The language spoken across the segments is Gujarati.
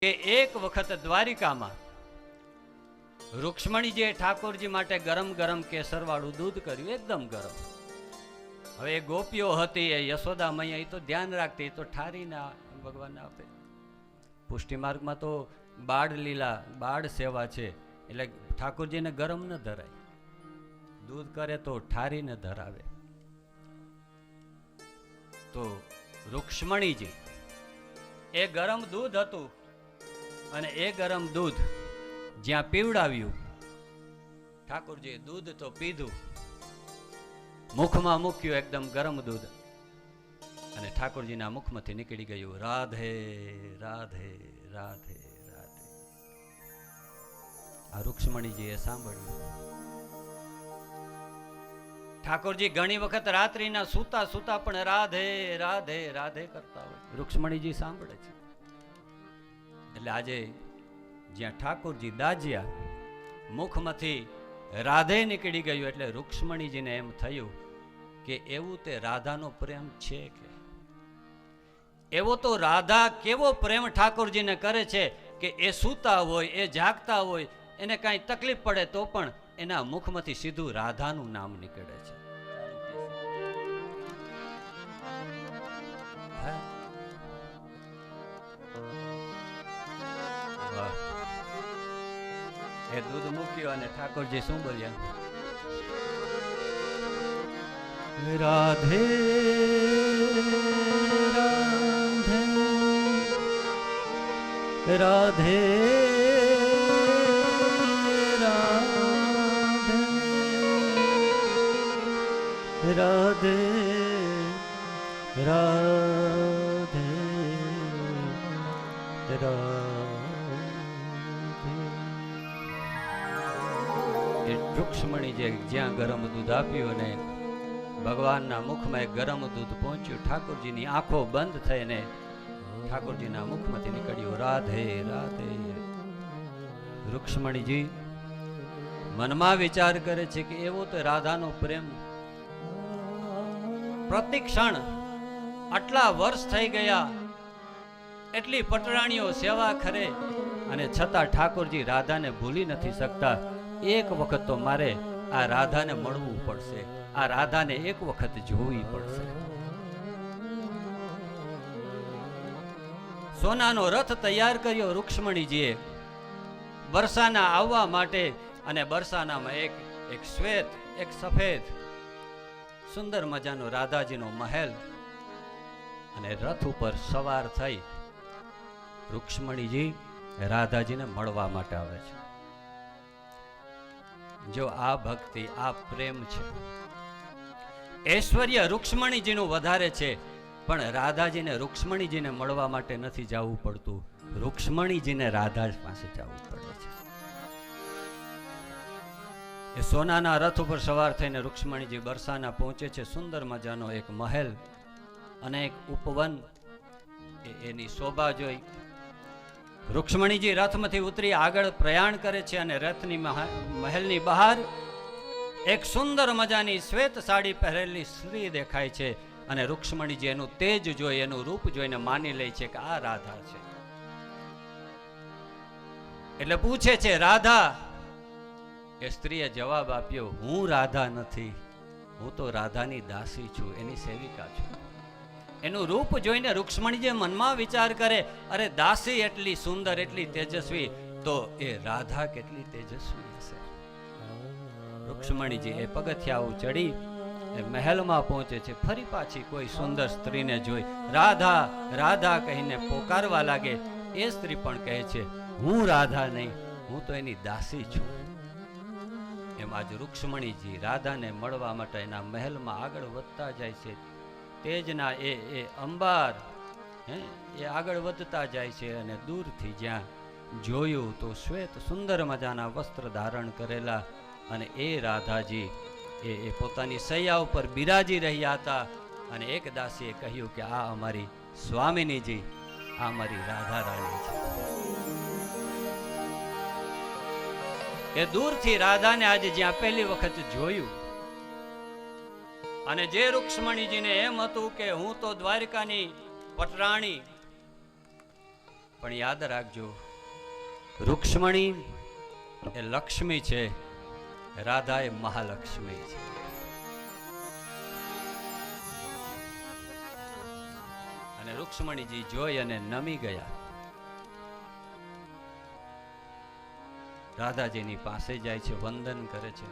કે એક વખત દ્વારિકામાં રૂક્ષ્મણીજીએ ઠાકોરજી માટે ગરમ ગરમ કેસરવાળું દૂધ કર્યું, એકદમ ગરમ. હવે એ ગોપીઓ હતી, એ યશોદા મૈયા, એ તો ધ્યાન રાખતી, એ તો ઠારીને ભગવાનને આપે. પુષ્ટિ માર્ગમાં તો બાળ લીલા, બાળ સેવા છે, એટલે ઠાકોરજીને ગરમ ન ધરાય, દૂધ કરે તો ઠારીને ધરાવે. તો રૂક્ષ્મણીજી એ ગરમ દૂધ હતું, અને એ ગરમ દૂધ જ્યાં પીવડાવ્યું, ઠાકોરજીએ દૂધ તો પીધું, મુખમાં મૂક્યું એકદમ ગરમ દૂધ, અને ઠાકોરજીના મુખમાંથી નીકળી ગયું રાધે રાધે રાધે રાધે. આ રૂક્ષ્મણીજીએ સાંભળ્યું. ઠાકોરજી ઘણી વખત રાત્રિના સૂતા સૂતા પણ રાધે રાધે રાધે કરતા હોય, રૂક્ષ્મણીજી સાંભળે છે. એટલે આજે જ્યાં ઠાકોરજી દાજ્યા, મુખમાંથી રાધે નીકળી ગયું, એટલે રૂક્ષ્મણીજીને એમ થયું કે એવું તે રાધાનો પ્રેમ છે કે એવો તો રાધા કેવો પ્રેમ ઠાકોરજીને કરે છે કે એ સૂતા હોય, એ જાગતા હોય, એને કાંઈ તકલીફ પડે તો પણ એના મુખમાંથી સીધું રાધાનું નામ નીકળે છે. એ દૂધ મૂક્યું અને ઠાકોરજી શું બોલ્યા? રાધે રાધે રાધે રાધે રાધે રાધે રૂક્ષ્મણી જે જ્યાં ગરમ દૂધ આપ્યું અને ભગવાનના મુખમાં એક ગરમ દૂધ પહોંચ્યું, ઠાકોરજીની આંખો બંધ થઈને ઠાકોરજીના મુખમાંથી નીકળ્યું રાધે રાધે. રૂક્ષ્મણીજી મનમાં વિચાર કરે છે કે એવો તો રાધાનો પ્રેમ, પ્રતિક્ષણ આટલા વર્ષ થઈ ગયા, એટલી પટરાણીઓ સેવા કરે, અને છતાં ઠાકોરજી રાધાને ભૂલી નથી શકતા. એક વખત તો મારે આ રાધાને મળવું પડશે, આ રાધાને એક વખત જોવી પડશે. સોનાનો રથ તૈયાર કર્યો રૂક્ષ્મણીજીએ બરસાના આવવા માટે, અને બરસાનામાં એક શ્વેત, એક સફેદ સુંદર મજાનો રાધાજીનો મહેલ, અને રથ ઉપર સવાર થઈ રૂક્ષ્મણીજી રાધાજીને મળવા માટે આવે છે. જો આ ભક્તિ, આ પ્રેમ છે. ઐશ્વર્ય રૂક્ષ્મણીજીનું વધારે છે, પણ રાધાજીને રૂક્ષ્મણીજીને મળવા માટે નથી જવું પડતું, રૂક્ષ્મણીજીને રાધા પાસે જવું પડે છે. એ સોનાના રથ ઉપર સવાર થઈને રૂક્ષ્મણીજી બરસાના પહોંચે છે. સુંદર મજાનો એક મહેલ અને એક ઉપવન, એની શોભા જોઈ રૂક્ષ્મણીજી રથમાંથી ઉતરી આગળ પ્રયાણ કરે છે, અને રથની મહેલની બહાર એક સુંદર મજાની શ્વેત સાડી પહેરેલી સ્ત્રી દેખાય છે, અને રૂક્ષ્મણીજી એનું તેજ જોઈ, એનું રૂપ જોઈને માની લે છે કે આ રાધા છે. એટલે પૂછે છે રાધા? એ સ્ત્રીએ જવાબ આપ્યો, હું રાધા નથી, હું તો રાધાની દાસી છું, એની સેવિકા છું. એનું રૂપ જોઈને રૂક્ષ્મણીજી મનમાં વિચાર કરે, અરે દાસી એટલી સુંદર, એટલી તેજસ્વી, તો એ રાધા કેટલી તેજસ્વી હશે. રૂક્ષ્મણીજી એ પગથિયાઓ ચડી એ મહેલમાં પહોંચે છે. ફરી પાછી કોઈ સુંદર સ્ત્રીને જોઈ રાધા રાધા કહીને પોકારવા લાગે. એ સ્ત્રી પણ કહે છે, હું રાધા નહીં, હું તો એની દાસી છું. એમ આજ રૂક્ષ્મણીજી રાધાને મળવા માટે એના મહેલમાં આગળ વધતા જાય છે. તેજના એ અંબાર એ આગળ વધતા જાય છે, અને દૂરથી જ્યાં જોયું તો શ્વેત સુંદર મજાના વસ્ત્ર ધારણ કરેલા, અને એ રાધાજી એ પોતાની સૈયા ઉપર બિરાજી રહ્યા હતા. અને એક દાસીએ કહ્યું કે આ અમારી સ્વામિનીજી, આ અમારી રાધા રાણી છે. એ દૂરથી રાધાને આજે જ્યાં પહેલી વખત જોયું, અને જે રૂક્ષ્મણીજીને એમ હતું કે હું તો દ્વારકાની પટરાણી, પણ યાદ રાખજો, રૂક્ષ્મણી એ લક્ષ્મી છે, રાધા એ મહાલક્ષ્મી છે. અને રૂક્ષ્મણીજી જોઈ અને નમી ગયા. રાધાજીની પાસે જાય છે, વંદન કરે છે.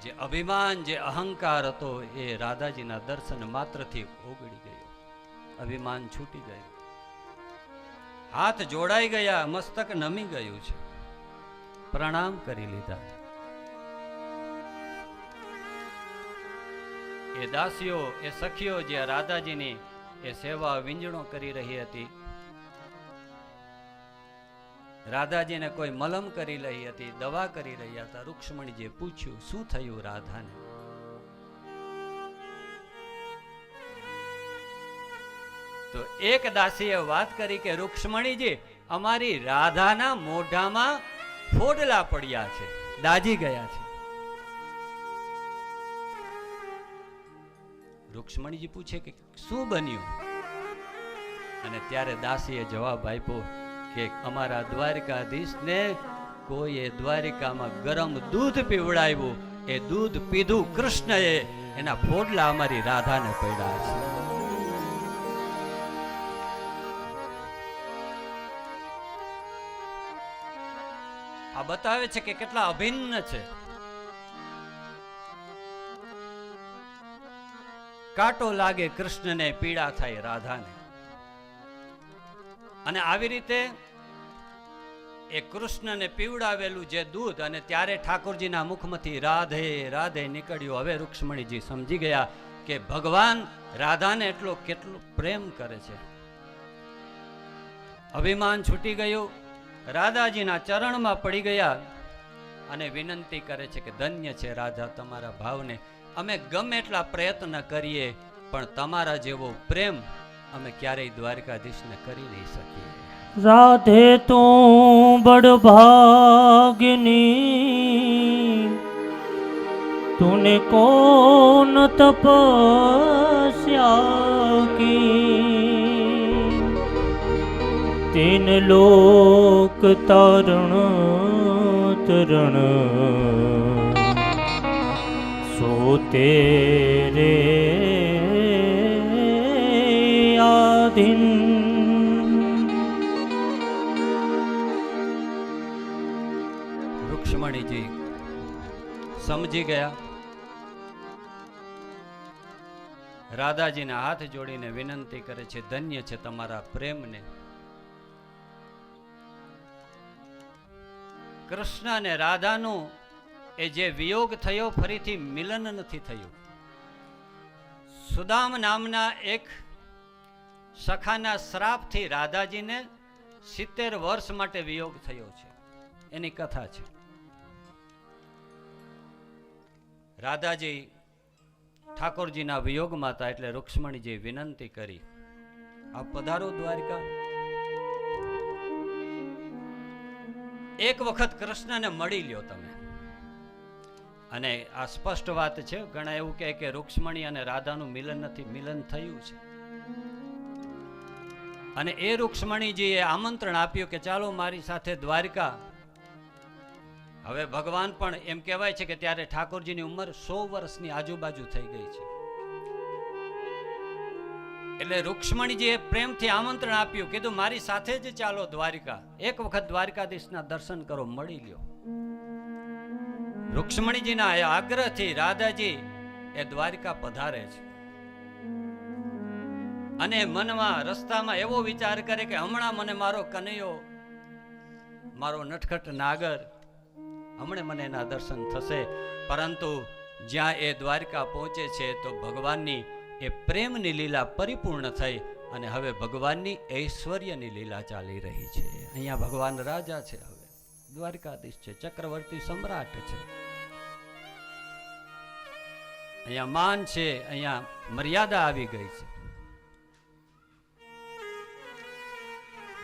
જે અભિમાન, જે અહંકાર હતો એ રાધાજીના દર્શન માત્રથી ઓગળી ગયો. અભિમાન છૂટી ગયું, હાથ જોડાઈ ગયા, મસ્તક નમી ગયું છે. પ્રણામ કરી લીધા. એ દાસીઓ, એ સખીઓ જે રાધાજીની એ સેવા વિંજણો કરી રહી હતી, રાધાજીને કોઈ મલમ કરી રહી હતી, દવા કરી રહ્યા હતા. રૂક્ષ્મણીજીએ પૂછ્યું, શું થયું રાધાને? તો એક દાસીએ વાત કરી કે રૂક્ષ્મણીજી, અમારી રાધાના મોઢામાં ફોડલા પડ્યા છે, દાજી ગયા છે. રૂક્ષ્મણીજી પૂછે કે શું બન્યું? અને ત્યારે દાસીએ જવાબ આપ્યો કે અમારા દ્વારકાધીશને કોઈએ દ્વારિકામાં ગરમ દૂધ પીવડાવ્યું, એ દૂધ પીધું કૃષ્ણએ, એના ફોડલા અમારી રાધાને પડ્યા છે. આ બતાવે છે કે કેટલા અભિન્ન છે. કાંટો લાગે કૃષ્ણને, પીડા થાય રાધાને. અને આવી રીતે એ કૃષ્ણને પીવડાવેલું જે દૂધ, અને ત્યારે ઠાકોરજીના મુખમાંથી રાધે રાધે નીકળ્યું. હવે રૂક્ષ્મણીજી સમજી ગયા કે ભગવાન રાધાને કેટલો પ્રેમ કરે છે. અભિમાન છૂટી ગયું, રાધાજીના ચરણમાં પડી ગયા અને વિનંતી કરે છે કે ધન્ય છે રાધા તમારા ભાવને. અમે ગમે એટલા પ્રયત્ન કરીએ પણ તમારા જેવો પ્રેમ અમે ક્યારેય દ્વારકાધીશને કરી નહીં શકીએ. રાધે તું બડ ભાગની, તૂને કોન તપસ્યા કી, तीन लोक तारण तरण सो तेरे आधीन। રૂક્ષ્મણીજી સમજી ગયા, રાધાજીના હાથ જોડીને વિનંતી કરે છે, ધન્ય છે તમારા પ્રેમને. કૃષ્ણ અને રાધાનું એ જે વિયોગ થયો, ફરીથી મિલન નથી થયું. સુદામ નામના એક સખાના શ્રાપથી રાધાજીને 70 વર્ષ માટે વિયોગ થયો છે, એની કથા છે. રાધાજી ઠાકોરજીના વિયોગમાં હતા એટલે રૂક્ષ્મણીજી વિનંતી કરી, આપ પધારો દ્વારકા. એક વખત કૃષ્ણને મળી લ્યો તમે. અને આ સ્પષ્ટ વાત છે, ઘણા એવું કહે કે રૂક્ષ્મણી અને રાધાનું મિલન નથી, મિલન થયું છે. અને એ રૂક્ષ્મણીજીએ આમંત્રણ આપ્યું કે ચાલો મારી સાથે દ્વારકા. હવે ભગવાન પણ એમ કહેવાય છે કે ત્યારે ઠાકોરજીની ઉંમર 100 વર્ષની આજુબાજુ થઈ ગઈ છે. એટલે રૂક્ષ્મણીજીએ પ્રેમથી આમંત્રણ આપ્યું, કીધું મારી સાથે જ ચાલો દ્વારિકા, એક વખત દ્વારકાધીશના દર્શન કરો, મળી લ્યો. રૂક્ષ્મણીજીના આગ્રહથી રાધાજી એ દ્વારિકા પધારે છે. અને મનમાં રસ્તામાં એવો વિચાર કરે કે હમણાં મને મારો કનૈયો, મારો નટખટ નાગર, હમણે મને એના દર્શન થશે. પરંતુ જ્યાં એ દ્વારકા પહોંચે છે તો ભગવાનની એ પ્રેમની લીલા પરિપૂર્ણ થઈ અને હવે ભગવાનની ઐશ્વર્યની લીલા ચાલી રહી છે. અહીંયા ભગવાન રાજા છે, હવે દ્વારકાધીશ છે, ચક્રવર્તી સમ્રાટ છે. અહીંયા માન છે, અહીંયા મર્યાદા આવી ગઈ છે.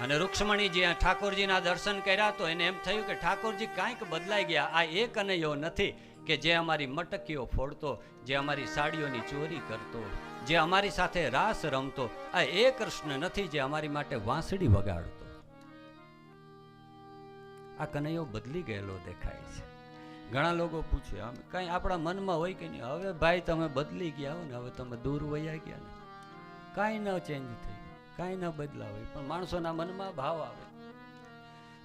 અને રૂક્ષ્મણી જ્યાં ઠાકોરજીના દર્શન કર્યા તો એને એમ થયું કે ઠાકોરજી કાંઈક બદલાઈ ગયા. આ એ કનૈયો નથી કે જે અમારી મટકીઓ ફોડતો, જે અમારી સાડીઓની ચોરી કરતો, જે અમારી સાથે રાસ રમતો. આ એ કૃષ્ણ નથી જે અમારી માટે વાંસળી વગાડતો. આ કનૈયો બદલી ગયેલો દેખાય છે. ઘણા લોકો પૂછે આમ કઈ આપણા મનમાં હોય કે નહીં, હવે ભાઈ તમે બદલી ગયા હો ને, હવે તમે દૂર વયા ગયા ને, કાંઈ ન ચેન્જ થઈ, કાંઈ ન બદલાવ હોય, પણ માણસોના મનમાં ભાવ આવે.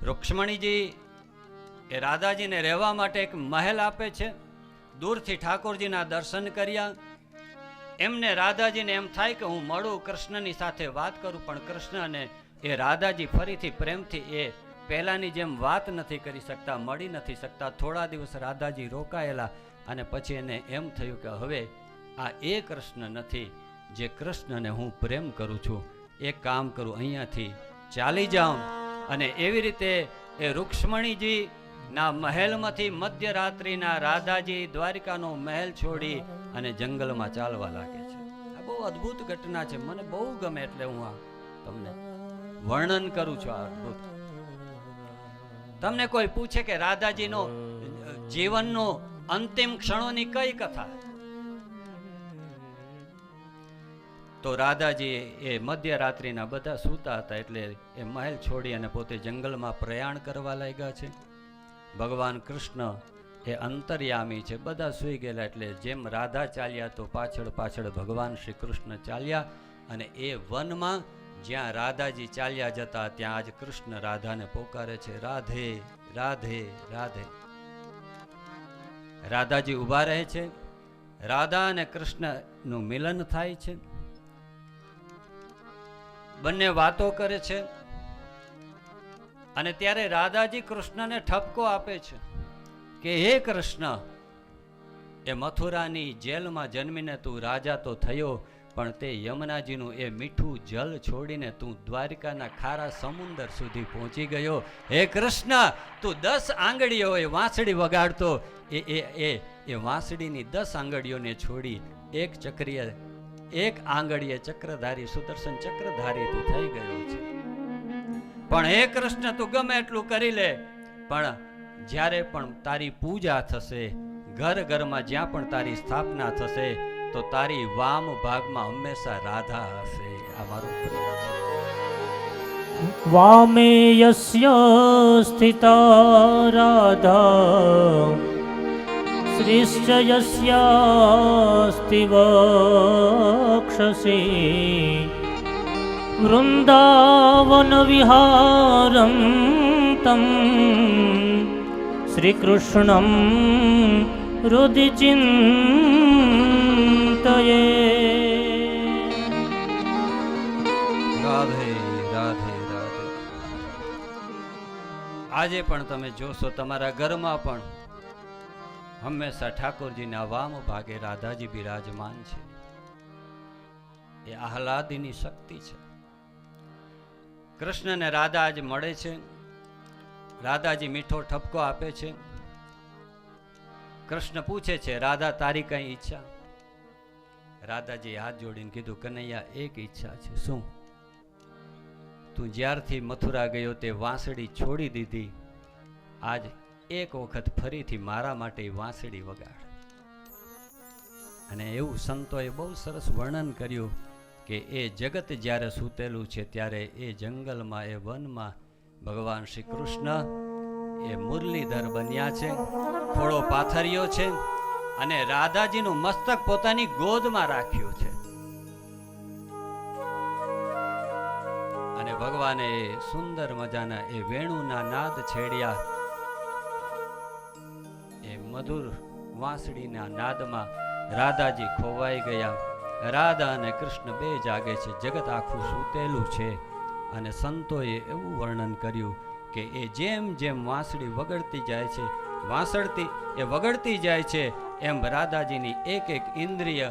રૂક્ષ્મણીજી એ રાધાજીને રહેવા માટે એક મહેલ આપે છે. દૂરથી ઠાકોરજીના દર્શન કર્યા. એમને રાધાજીને એમ થાય કે હું મળું, કૃષ્ણની સાથે વાત કરું, પણ કૃષ્ણને એ રાધાજી ફરીથી પ્રેમથી એ પહેલાની જેમ વાત નથી કરી શકતા, મળી નથી શકતા. થોડા દિવસ રાધાજી રોકાયેલા અને પછી એને એમ થયું કે હવે આ એ કૃષ્ણ નથી જે કૃષ્ણને હું પ્રેમ કરું છું. એક કામ કરું, અહીંયાથી ચાલી જાઉં. અને એવી રીતે એ રૂક્ષ્મણીજી ના મહેલમાંથી મધ્યરાત્રિના રાધાજી દ્વારિકાનો મહેલ છોડી અને જંગલમાં ચાલવા લાગે છે. આ બહુ અદ્ભુત ઘટના છે, મને બહુ ગમે એટલે હું આ તમને વર્ણન કરું છું. આ અદ્ભુત. તમને કોઈ પૂછે કે રાધાજીનો જીવનનો અંતિમ ક્ષણોની કઈ કથા, તો રાધાજી એ મધ્યરાત્રિના બધા સૂતા હતા એટલે એ મહેલ છોડી અને પોતે જંગલમાં પ્રયાણ કરવા લાગ્યા છે. ભગવાન કૃષ્ણ એ અંતર્યામી છે, બધા સૂઈ ગયેલા એટલે જેમ રાધા ચાલ્યા તો પાછળ પાછળ ભગવાન શ્રી કૃષ્ણ ચાલ્યા. અને એ વનમાં જ્યાં રાધાજી ચાલ્યા જતા ત્યાં આજ કૃષ્ણ રાધાને પોકારે છે, રાધે રાધે રાધે. રાધાજી ઊભા રહે છે, રાધા અને કૃષ્ણનું મિલન થાય છે, બંને વાતો કરે છે. અને ત્યારે રાધાજી કૃષ્ણને ઠપકો આપે છે કે હે કૃષ્ણ, એ મથુરાની જેલમાં જન્મીને તું રાજા તો થયો, પણ તે યમુનાજીનું એ મીઠું જલ છોડીને તું દ્વારિકાના ખારા સમુદ્ર સુધી પહોંચી ગયો. હે કૃષ્ણ, તું 10 આંગળીઓ એ વાંસળી વગાડતો, એ વાંસળીની 10 આંગળીઓને છોડી એક આંગળીએ ચક્રધારી સુદર્શન ચક્રધારી તું થઈ ગયો છે. પણ હે કૃષ્ણ, તું ગમે એટલું કરી લે, પણ જ્યારે પણ તારી પૂજા થશે, ઘર ઘરમાં જ્યાં પણ તારી સ્થાપના થશે, તો તારી વામ ભાગમાં હંમેશા રાધા હશે. આ મારો પ્રેમ છે. વામે યસ્ય સ્થિતા રાધા શ્રીશ્ચ યસ્યાસ્તિ વક્ષસી વૃંદાવન વિહારં તમ શ્રીકૃષ્ણં હૃદિ ચિંતયે. રાધે રાધે રાધે. આજે પણ તમે જોશો તમારા ઘરમાં પણ હંમેશા ઠાકોરજીના વામ ભાગે રાધાજી બિરાજમાન છે. એ આહલાદીની શક્તિ છે. કૃષ્ણ ને રાધા આજ મળે છે. રાધાજી મીઠો ઠપકો આપે છે. કૃષ્ણ પૂછે છે, રાધા તારી કઈ ઈચ્છા? રાધાજી હાથ જોડીને કીધું, કનૈયા એક ઈચ્છા છે. શું? તું જ્યારથી મથુરા ગયો તે વાંસળી છોડી દીધી, આજ એક વખત ફરીથી મારા માટે વાંસળી વગાડ. અને એવું સંતોએ બહુ સરસ વર્ણન કર્યું કે એ જગત જ્યારે સૂતેલું છે ત્યારે એ જંગલમાં, એ વનમાં ભગવાન શ્રી કૃષ્ણ એ મુરલીધર બન્યા છે, ખોળો પાથર્યો છે અને રાધાજીનું મસ્તક પોતાની ગોદમાં રાખ્યું છે. અને ભગવાને સુંદર મજાના એ વેણુના નાદ છેડ્યા. એ મધુર વાંસળીના નાદમાં રાધાજી ખોવાઈ ગયા. રાધા અને કૃષ્ણ બે જાગે છે, જગત આખું સૂતેલું છે. અને સંતોએ એવું વર્ણન કર્યું કે એ જેમ જેમ વાંસળી વગડતી જાય છે, વગડતી જાય છે, એમ રાધાજીની એક એક ઇન્દ્રિય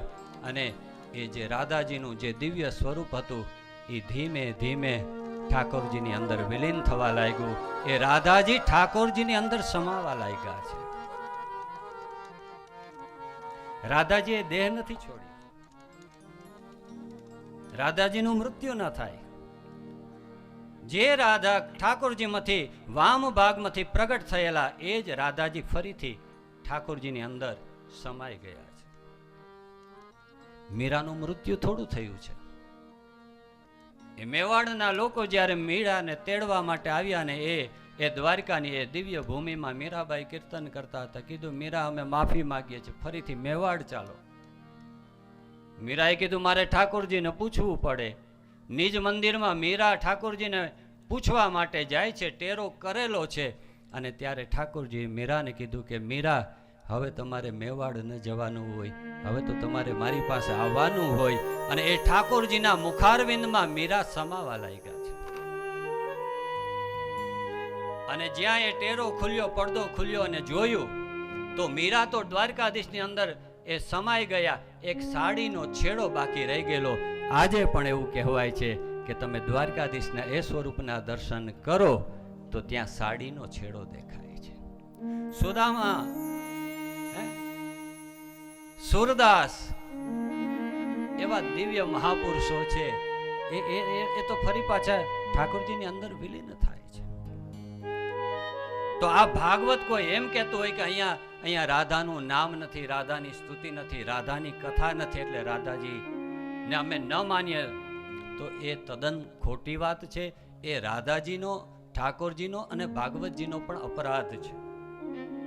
અને એ જે રાધાજીનું જે દિવ્ય સ્વરૂપ હતું એ ધીમે ધીમે ઠાકોરજીની અંદર વિલીન થવા લાગ્યું. એ રાધાજી ઠાકોરજીની અંદર સમાવા લાગ્યા છે. રાધાજીએ દેહ નથી છોડી. રાધાજીનું મૃત્યુ ન થાય. જે રાધા ઠાકોરજીમાંથી વામ ભાગમાંથી પ્રગટ થયેલા એ જ રાધાજી ફરીથી ઠાકોરજીની અંદર સમાઈ ગયા છે. મીરાનું મૃત્યુ થોડું થયું છે. એ મેવાડના લોકો જ્યારે મીરાને તેડવા માટે આવ્યા ને એ એ દ્વારકાની એ દિવ્ય ભૂમિમાં મીરાબાઈ કીર્તન કરતા હતા. કીધું મીરા અમે માફી માંગીએ છીએ, ફરીથી મેવાડ ચાલો. મીરાએ કીધું મારે ઠાકોરજીને પૂછવું પડે. નિજ મંદિરમાં મીરા ઠાકોરજીને પૂછવા માટે જાય છે, ટેરો કરેલો છે. અને ત્યારે ઠાકોરજીએ મીરાને કીધું કે મીરા હવે તમારે મેવાડ ન જવાનું હોય, હવે તો તમારે મારી પાસે આવવાનું હોય. અને એ ઠાકોરજીના મુખારવિંદમાં મીરા સમાવા લાગ્યા છે. અને જ્યાં એ ટેરો ખુલ્યો, પડદો ખુલ્યો અને જોયું તો મીરા તો દ્વારકાધીશની અંદર એ સમાઈ ગયા. એક સાડીનો છેડો બાકી રહી ગયેલો. આજે પણ એવું કહેવાય છે કે તમે દ્વારકાધીશના એ સ્વરૂપના દર્શન કરો તો ત્યાં સાડીનો છેડો દેખાય છે. સુદામા, સુરદાસ એવા દિવ્ય મહાપુરુષો છે, એ તો ફરી પાછા ઠાકોરજીની અંદર વિલીન થાય છે. તો આ ભાગવત કોઈ એમ કહેતું હોય કે અહીંયા રાધાનું નામ નથી, રાધાની સ્તુતિ નથી, રાધાની કથા નથી, એટલે રાધાજી ને અમે ન માનીએ, તો એ તદ્દન ખોટી વાત છે. એ રાધાજીનો, ઠાકોરજીનો અને ભાગવતજીનો પણ અપરાધ છે.